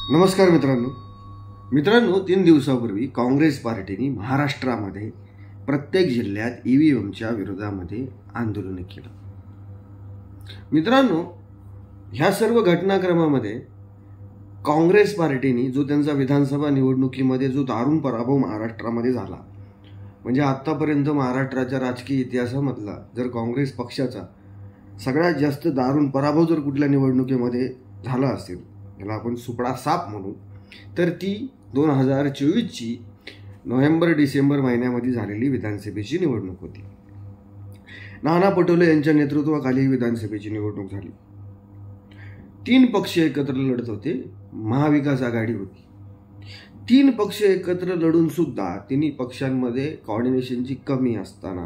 नमस्कार मित्रांनो 3 दिवसापूर्वी काँग्रेस पार्टीने महाराष्ट्रामध्ये प्रत्येक जिल्ह्यात ईव्हीएमच्या विरोधामध्ये आंदोलन केलं। मित्रांनो, ह्या सर्व घटनाक्रमामध्ये काँग्रेस पार्टीने जो त्यांचा विधानसभा निवडणुकीमध्ये जो दारुण पराभव महाराष्ट्रामध्ये झाला, म्हणजे आतापर्यंत महाराष्ट्राच्या राजकीय इतिहासामधला जर काँग्रेस पक्षाचा सगळ्यात जास्त दारुण पराभव जर कुठल्या निवडणुकीमध्ये झाला असेल, याला आपण सुपडा साप म्हणू, तर ती 2024ची नोव्हेंबर-डिसेंबर महिन्यामध्ये झालेली विधानसभेची निवडणूक होती। नाना पटोले यांच्या नेतृत्वाखाली विधानसभेची निवडणूक झाली। 3 पक्ष एकत्र लढत होते, महाविकास आघाडी होती। 3 पक्ष एकत्र लढून सुद्धा तिन्ही पक्षांमध्ये कोऑर्डिनेशनची कमी असताना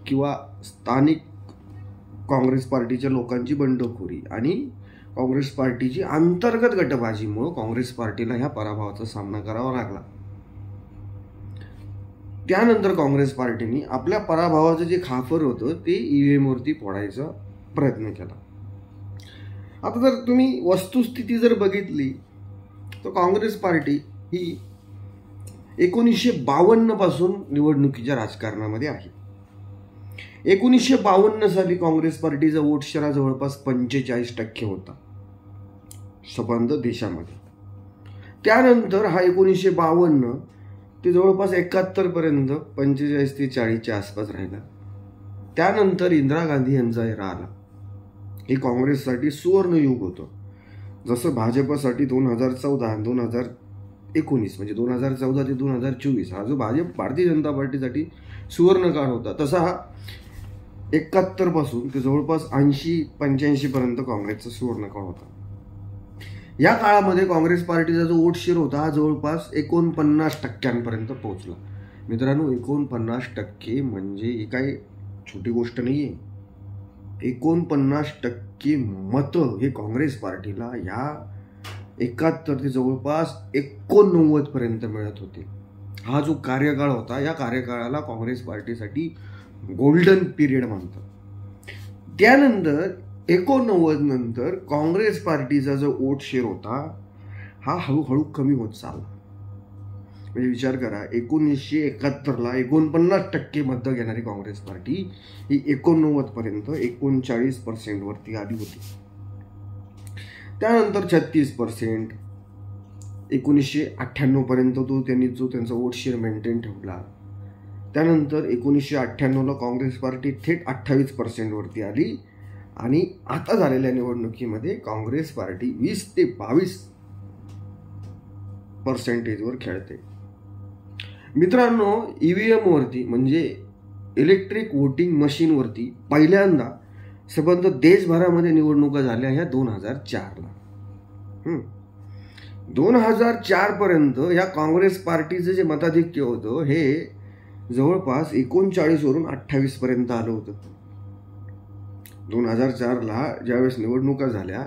किंवा स्थानिक काँग्रेस पार्टीच्या लोकांची बंडखोरी आणि काँग्रेस पार्टीची अंतर्गत गटबाजीमुळे काँग्रेस पार्टीला ह्या पराभवाचा सामना करावा लागला। त्यानंतर काँग्रेस पार्टीने आपल्या पराभवाचं जे खापर होतं ते ईव्हीएम वरती फोडायचा प्रयत्न केला। आता जर तुम्ही वस्तुस्थिती जर बघितली तर काँग्रेस पार्टी ही 1952 पासून निवडणुकीच्या राजकारणामध्ये आहे। 1952 साली काँग्रेस पार्टीचा वोट शेअर जवळपास 45% होता संबंध देशामध्ये। त्यानंतर हा 1952 ते जवळपास 71 पर्यंत 45 ते 40च्या आसपास राहिला। त्यानंतर इंदिरा गांधी यांचा एरा आला। हे काँग्रेससाठी सुवर्ण युग होतं। जसं भाजपसाठी 2014 आणि 2019 म्हणजे 2014 ते 2024 हा जो भारतीय जनता पार्टीसाठी सुवर्ण काळ होता, तसा हा 71 पासून ते जवळपास 80-85 पर्यंत काँग्रेसचा सुवर्ण काळ होता। या काळामध्ये काँग्रेस पार्टीचा जो वोट शेअर होता हा जवळपास 49% पोहोचला। मित्रांनो, 49% म्हणजे ही काही छोटी गोष्ट नाहीये। 49% मतं हे काँग्रेस पार्टीला या 71 ते जवळपास 89 पर्यंत मिळत होते। हा जो कार्यकाळ होता, या कार्यकाळाला काँग्रेस पार्टीसाठी गोल्डन पिरियड म्हणतात। त्यानंतर 89 नंतर काँग्रेस पार्टीचा जो वोट शेअर होता हा हळूहळू कमी होत चालला। म्हणजे विचार करा, 1971 ला 49% मतं घेणारी काँग्रेस पार्टी ही 89 पर्यंत 39% वरती आली होती। त्यानंतर 36%, 1998 पर्यंत त्यांनी त्यांचा वोट शेअर मेंटेन ठेवला। त्यानंतर 1998 ला काँग्रेस पार्टी थेट 28% वरती आली आणि आता झालेल्या निवडणुकीमध्ये काँग्रेस पार्टी 20 ते 22% वर खेळते। मित्रांनो, ईव्हीएम वरती म्हणजे इलेक्ट्रिक वोटिंग मशीन वरती पहिल्यांदा संबंध देशभरामध्ये निवडणुका झाल्या ह्या 2004 ला। 2004 पर्यंत या काँग्रेस पार्टीचं जे मताधिक्य होतं हे जवळपास 39 वरून 28 पर्यंत आलं होतं। 2004 ला ज्यावेळेस निवडणुका झाल्या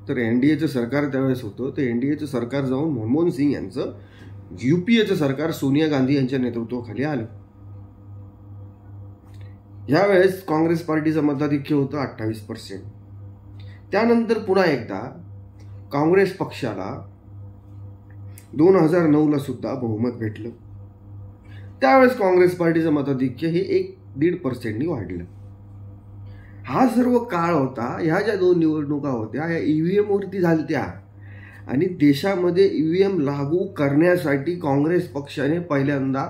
तर एनडीएचं सरकार त्यावेळेस होतं। ते एनडीएचं सरकार जाऊन मनमोहन सिंग यांचं यूपीएचं सरकार सोनिया गांधी यांच्या नेतृत्वाखाली आलं। यावेळेस काँग्रेस पार्टीचं मताधिक्य होतं 28%। त्यानंतर पुन्हा एकदा काँग्रेस पक्षाला 2009 ला सुद्धा बहुमत भेटलं। त्यावेळेस काँग्रेस पार्टीचं मताधिक्य हे 1.5% वाढलं। हा सर्व काळ होता, ह्या ज्या 2 निवडणुका होत्या या ईव्हीएम वरती झालत्या आणि देशामध्ये ईव्हीएम लागू करण्यासाठी काँग्रेस पक्षाने पहिल्यांदा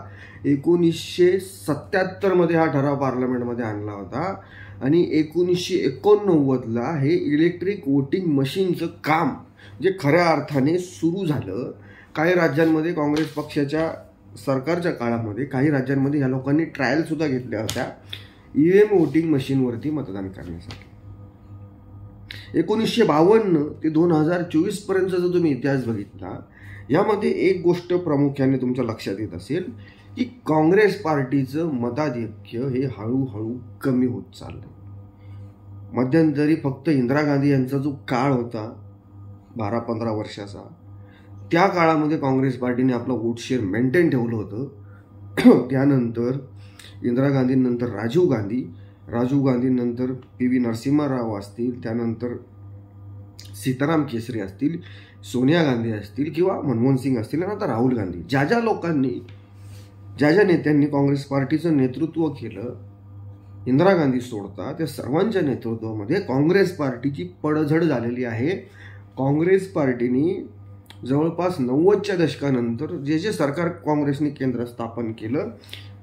1977 मध्ये हा ठराव पार्लमेंटमध्ये आणला होता आणि 1989 ला हे इलेक्ट्रिक वोटिंग मशीनचं काम जे खऱ्या अर्थाने सुरू झालं। काही राज्यांमध्ये काँग्रेस पक्षाच्या सरकारच्या काळामध्ये काही राज्यांमध्ये ह्या लोकांनी ट्रायल सुद्धा घेतल्या होत्या ईव्हीएम वोटिंग मशीनवरती मतदान करण्यासाठी। 1952 ते 2024 पर्यंतचा तुम्ही इतिहास बघितला, यामध्ये एक गोष्ट प्रामुख्याने तुमच्या लक्षात येत असेल की काँग्रेस पार्टीचं मताधिक्य हे हळूहळू कमी होत चाललं। मध्यंतरी फक्त इंदिरा गांधी यांचा जो काळ होता 12-15 वर्षाचा, त्या काळामध्ये काँग्रेस पार्टीने आपलं वोट शेअर मेंटेन ठेवलं होतं। त्यानंतर इंदिरा गांधींनंतर राजीव गांधींनंतर PV नरसिंहा राव असतील, त्यानंतर सीताराम केसरी असतील, सोनिया गांधी असतील किंवा मनमोहन सिंग असतील आणि आता राहुल गांधी, ज्या ज्या नेत्यांनी काँग्रेस पार्टीचं नेतृत्व केलं, इंदिरा गांधी सोडता त्या सर्वांच्या नेतृत्वामध्ये काँग्रेस पार्टीची पडझड झालेली आहे. काँग्रेस पार्टीने जवळपास 90च्या दशकानंतर जे सरकार काँग्रेसने केंद्र स्थापन केलं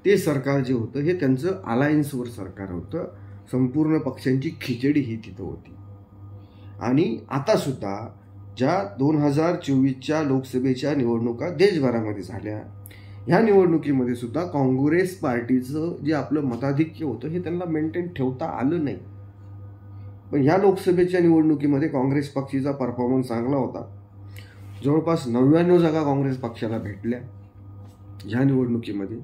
ते सरकार जे होतं हे त्यांचं अलायन्सवर सरकार होतं. संपूर्ण पक्षांची खिचडी ही तिथं होती. आणि आता सुद्धा ज्या 2024च्या लोकसभेच्या निवडणुका देशभरामध्ये झाल्या, ह्या निवडणुकीमध्ये सुद्धा काँग्रेस पार्टीचं जे आपलं मताधिक्य होतं हे त्यांना मेंटेन ठेवता आलं नाही. पण ह्या लोकसभेच्या निवडणुकीमध्ये काँग्रेस पक्षाचा परफॉर्मन्स चांगला होता. जवळपास 99 जागा काँग्रेस पक्षाला भेटल्या ह्या निवडणुकीमध्ये.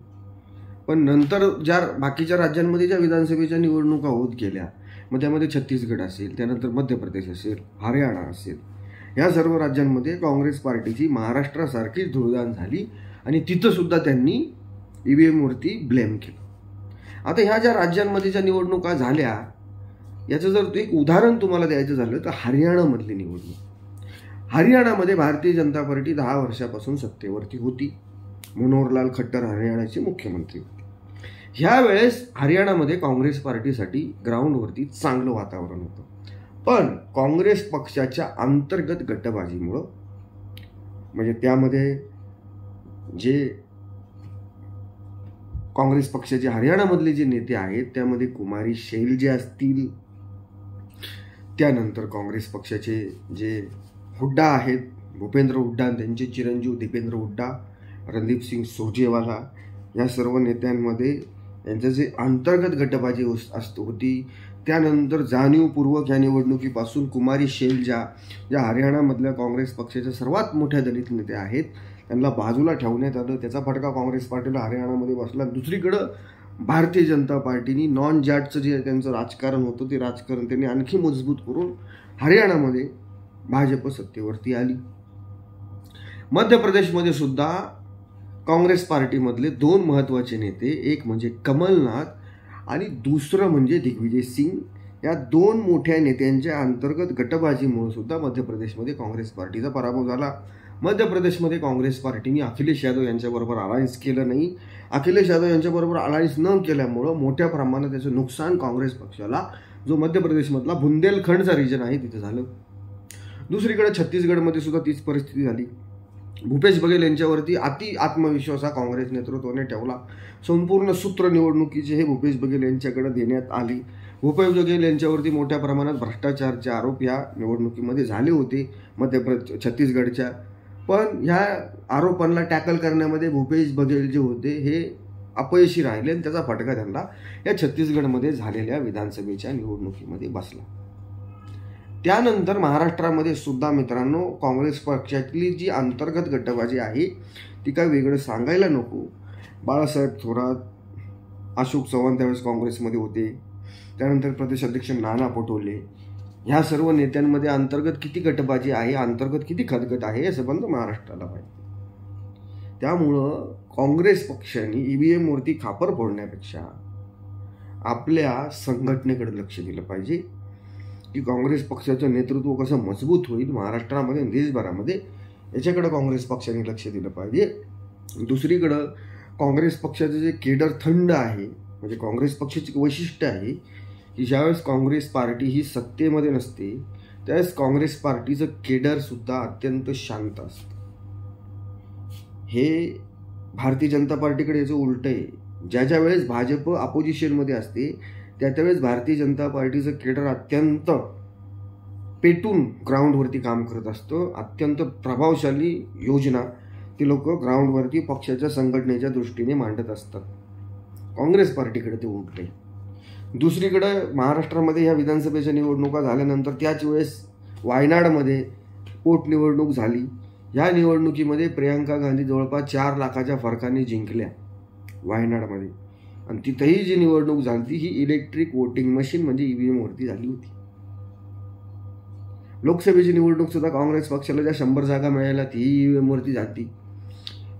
पण नंतर ज्या बाकीच्या राज्यांमध्ये ज्या विधानसभेच्या निवडणुका होत गेल्या, मग त्यामध्ये छत्तीसगड असेल, त्यानंतर मध्य प्रदेश असेल, हरियाणा असेल, या सर्व राज्यांमध्ये काँग्रेस पार्टीची महाराष्ट्रासारखीच धुळदाण झाली आणि तिथं सुद्धा त्यांनी ईव्हीएमवरती ब्लेम केलं. आता ह्या ज्या राज्यांमध्ये ज्या निवडणुका झाल्या याचं जर एक उदाहरण तुम्हाला द्यायचं झालं तर हरियाणामधली निवडणूक. हरियाणामध्ये भारतीय जनता पार्टी 10 वर्षापासून सत्तेवरती होती. मनोहरलाल खट्टर हरियाणाचे मुख्यमंत्री होते. ह्या वेळेस हरियाणामध्ये काँग्रेस पार्टीसाठी ग्राउंडवरती चांगलं वातावरण होतं. पण काँग्रेस पक्षाच्या अंतर्गत गटबाजीमुळं, म्हणजे त्यामध्ये जे काँग्रेस पक्षाचे हरियाणामधले जे नेते आहेत त्यामध्ये कुमारी शैलजा असतील, त्यानंतर काँग्रेस पक्षाचे जे हुड्डा आहेत भूपेंद्र हुड्डा, त्यांचे चिरंजीव दीपेंद्र हुड्डा, रणदीप सिंग सुरजेवाला, या सर्व नेत्यांमध्ये यांचं जे अंतर्गत गटबाजी होती. त्यानंतर जाणीवपूर्वक या निवडणुकीपासून कुमारी शैलजा, ज्या हरियाणामधल्या काँग्रेस पक्षाच्या सर्वात मोठ्या दलित नेत्या आहेत, त्यांना बाजूला ठेवण्यात आलं. त्याचा फटका काँग्रेस पार्टीला हरियाणामध्ये बसला. दुसरीकडं भारतीय जनता पार्टीने नॉन जॅटचं जे त्यांचं राजकारण होतं ते राजकारण त्यांनी आणखी मजबूत करून हरियाणामध्ये भाजप सत्तेवरती आली. मध्य प्रदेशमध्ये सुद्धा काँग्रेस पार्टीमधले 2 महत्त्वाचे नेते, एक म्हणजे कमलनाथ आणि दुसरं म्हणजे दिग्विजय सिंग, या 2 मोठ्या नेत्यांच्या अंतर्गत गटबाजीमुळे सुद्धा मध्य प्रदेशमध्ये काँग्रेस पार्टीचा पराभव झाला. मध्य प्रदेशमध्ये काँग्रेस पार्टीने अखिलेश यादव यांच्याबरोबर अलायन्स केलं नाही. अखिलेश यादव यांच्याबरोबर अलायन्स न केल्यामुळं मोठ्या प्रमाणात त्याचं नुकसान काँग्रेस पक्षाला, जो मध्य प्रदेशमधला बुंदेलखंडचा रिजन आहे, तिथे झालं. दुसरीकडे छत्तीसगडमध्ये सुद्धा तीच परिस्थिती झाली. भूपेश बघेल यांच्यावरती आत्मविश्वास हा काँग्रेस नेतृत्वाने ठेवला. संपूर्ण सूत्र निवडणुकीचे हे भूपेश बघेल यांच्याकडे देण्यात आली. भूपेश बघेल यांच्यावरती मोठ्या प्रमाणात भ्रष्टाचाराचे आरोप या निवडणुकीमध्ये झाले होते छत्तीसगडच्या. पण ह्या आरोपांना टॅकल करण्यामध्ये भूपेश बघेल जे होते हे अपयशी राहिले आणि त्याचा फटका त्यांना या छत्तीसगडमध्ये झालेल्या विधानसभेच्या निवडणुकीमध्ये बसला. त्यानंतर महाराष्ट्रामध्ये सुद्धा मित्रांनो काँग्रेस पक्षातली जी अंतर्गत गटबाजी आहे ती काय वेगळं सांगायला नको. बाळासाहेब थोरात, अशोक चव्हाण त्यावेळेस काँग्रेसमध्ये होते. त्यानंतर प्रदेश अध्यक्ष नाना पटोले, ह्या सर्व नेत्यांमध्ये अंतर्गत किती गटबाजी आहे, अंतर्गत किती खदगट आहे हे संबंध महाराष्ट्राला पाहिजे. त्यामुळं काँग्रेस पक्षाने ईव्हीएमवरती खापर फोडण्यापेक्षा आपल्या संघटनेकडे लक्ष दिलं पाहिजे की काँग्रेस पक्षाचं नेतृत्व कसं मजबूत होईल महाराष्ट्रामध्ये आणि देशभरामध्ये, याच्याकडे काँग्रेस पक्षाने लक्ष दिलं पाहिजे. दुसरीकडं काँग्रेस पक्षाचं जे केडर थंड आहे, म्हणजे काँग्रेस पक्षाची वैशिष्ट्य आहे की ज्यावेळेस काँग्रेस पार्टी ही सत्तेमध्ये नसते त्यावेळेस काँग्रेस पार्टीचं केडरसुद्धा अत्यंत शांत असतं. हे भारतीय जनता पार्टीकडे याचं उलटं आहे. ज्या वेळेस भाजप अपोजिशनमध्ये असते त्यावेळेस भारतीय जनता पार्टीचं केडर अत्यंत पेटून ग्राउंडवरती काम करत असतं. अत्यंत प्रभावशाली योजना ती लोक ग्राउंडवरती पक्षाच्या संघटनेच्या दृष्टीने मांडत असतात. काँग्रेस पार्टीकडे ते उलट आहे. दुसरीकडे महाराष्ट्रामध्ये ह्या विधानसभेच्या निवडणुका झाल्यानंतर त्याच वेळेस वायनाडमध्ये पोटनिवडणूक झाली. ह्या निवडणुकीमध्ये प्रियंका गांधी जवळपास 4 लाखाच्या फरकाने जिंकल्या वायनाडमध्ये. आणि तिथेही जी निवडणूक झाली ही इलेक्ट्रिक वोटिंग मशीन म्हणजे ईव्हीएमवरती झाली होती. लोकसभेची निवडणूक सुद्धा काँग्रेस पक्षाला ज्या 100 जागा मिळाल्या ती ईव्हीएमवरती झाली.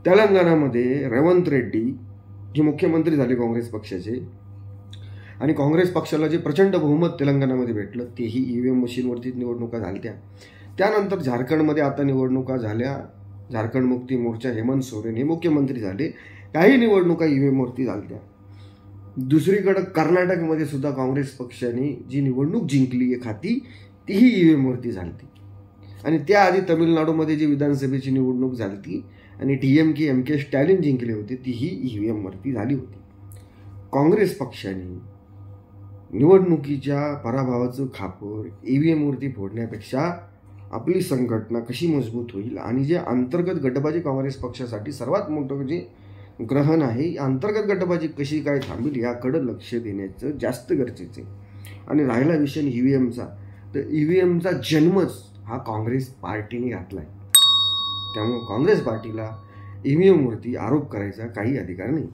तेलंगणामध्ये रेवंत रेड्डी जे मुख्यमंत्री झाले काँग्रेस पक्षाचे, आणि काँग्रेस पक्षाला जे प्रचंड बहुमत तेलंगणामध्ये भेटलं तेही ईव्हीएम मशीनवरतीच निवडणुका झाल्या. त्यानंतर झारखंडमध्ये आता निवडणुका झाल्या. झारखंड मुक्ती मोर्चा हेमंत सोरेन हे मुख्यमंत्री झाले. काही निवडणुका ईव्हीएम वरती झाल्या. दुसरीकडे कर्नाटकमध्ये सुद्धा काँग्रेस पक्षाने जी निवडणूक जिंकली एक हाती तीही ईव्हीएम वरती झाली. आणि त्याआधी तामिळनाडूमध्ये जी विधानसभेची निवडणूक झाली आणि DMK MK स्टॅलिन जिंकले होते तीही ईव्हीएम वरती झाली होती. काँग्रेस पक्षाने निवडणुकीच्या पराभवाचं खापर ईव्हीएम वरती फोडण्यापेक्षा आपली संघटना कशी मजबूत होईल आणि जे अंतर्गत गटबाजी काँग्रेस पक्षासाठी सर्वात मोठं जे ग्रहण आहे, अंतर्गत गटबाजी कशी काय थांबेल याकडे लक्ष देण्याचं जास्त गरजेचं आहे. आणि राहिला विषय ईव्हीएमचा, तर ईव्हीएमचा जन्मच हा काँग्रेस पार्टीने घातलाय. त्यामुळे काँग्रेस पार्टीला ईव्हीएमवरती आरोप करायचा काही अधिकार नाही.